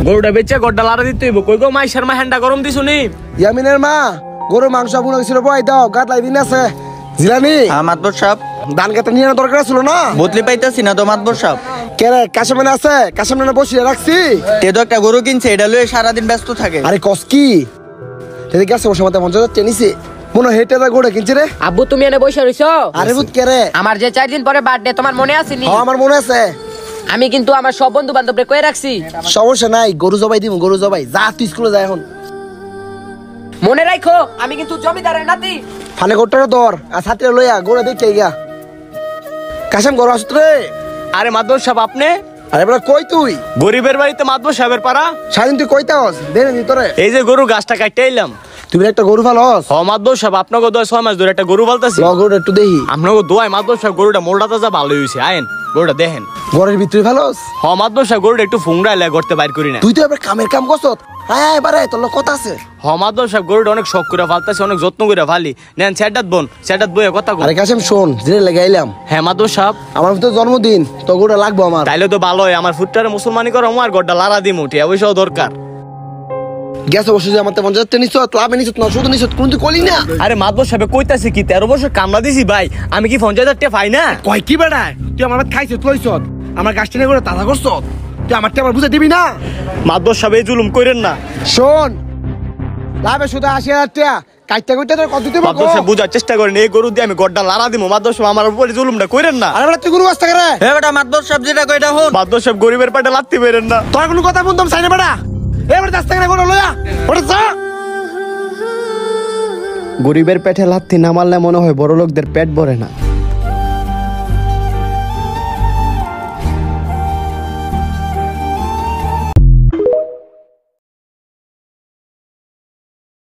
গরুটা বেচে গড্ডা লাড়া দিতে হইব। কই গো মাইশার মা হ্যান্ডা গরম দিছুনি? ইয়ামিনের মা গরু মাংস বুনো ছিল বই দাও গাতলাই দিন আছে জিলানি। মাতবর সাহেব ধান খেতে নিয়ে দরকার ছিল না, বদলি পাইতাছি না তো মাতবর সাহেব। কেরে কাশেমানে আছে, কাশেমানে বসিয়ে রাখছি। তে তো একটা গরু কিনছে, এটা লয়ে সারাদিন ব্যস্ত থাকে। আরে কস কি সেদিকে গেছে বসে মাথা মঞ্চ টেনিছে মনে হেটে দা গোড়ে কিনছে রে। আব্বু তুমি এনে বসে রইছো? আরে বুত কেরে আমার যে 4 দিন পরে বার্থডে তোমার মনে আছে নি? হ্যাঁ আমার মনে আছে। আমি কিন্তু আমার সব বন্ধু বান্ধবরে কই রাখছি। সমস্যা নাই, গরু জবাই দিমু, গরু জবাই। যা তুই স্কুলে যা এখন। মনে রাখো আমি কিন্তু জমিদারের নাতি। ফানে গোটারে ধর আর ছাত্রে লইয়া গোড়ে দেখে গিয়া। কাশেম গরু আসত রে। আরে মাদবর সাহেব আপনি? আরে বড় কই তুই? গরিবের বাড়িতে মাদবর সাহেবের পাড়া। সারাদিন তুই কইতাস দেনে নি তোরে। এই যে গরু গাছটা কাটতে এলাম। তুমি একটা গরু ফালস? হ মাদবর সাহেব আপনাকে দোয়া 6 মাস ধরে একটা গরু পালতাছি। ল গরু একটু দেখি। আপনাকে দোয়ায় মাদবর সাহেব গরুটা মোলটা তাজা ভালো হইছে। আয়েন গরুটা দেখেন। ঘরের ভিতরে ফালস? হ মাদবর সাহেব গরুটা একটু ফুংড়াইলে করতে বাইর করি না। তুই তো এবার কামের কাম করছত। আয় এবারে তোর লোক কথা আছে। হ মাদবর সাহেব গরুটা অনেক শখ করে ফালতাছি, অনেক যত্ন করে ফালি। নেন সেটাত বোন, সেটাত বইয়ে কথা কই। আরে কাশেম শোন, জিরে লাগাইলাম। হ্যাঁ মাদবর সাহেব। আমার তো জন্মদিন, তো গরুটা লাগবো আমার। তাইলে তো ভালো হয়, আমার ফুটটারে মুসলমানি করো, আমার গড্ডা লাড়া দিমু, টিয়া পয়সাও দরকার। গেছে বসে যে আমার তেমন যাচ্ছে নিছত, লাভে নিছত না, শুধু নিছত, কোন তুই কলি না। আরে মাদবর সাহেব কইতাছি কি 13 বছর কামলা দিছি ভাই, আমি কি 50,000 টাকা পাই না? কয় কি বেড়া তুই আমার খাইছত লইছত, আমার গাছ টেনে করে তাজা করছত, তুই আমার টেবার বুঝে দিবি না। মাদবর সাহেব এই জুলুম কইরেন না। শোন লাভে শুধু 80,000 টাকা কাইতে কইতে তোর কত দিতে মাদবর সাহেব বুঝার চেষ্টা করেন, এই গরু দিয়ে আমি গড্ডা লাড়া দিমু। মাদবর সাহেব আমার উপরে জুলুমটা কইরেন না। আরে বেটা তুই গরু আসতে করে। হে বেটা মাতবর সাহেব যেটা কইটা হন। মাদবর সাহেব গরিবের পেটে লাত্তি বেরেন না। তোর কোনো কথা বলতাম চাই না বেটা। এবার রাস্তা করে গরু লইয়া ওটা যা। গরিবের পেটে লাথি না মারলে মনে হয় বড় লোকদের পেট ভরে না।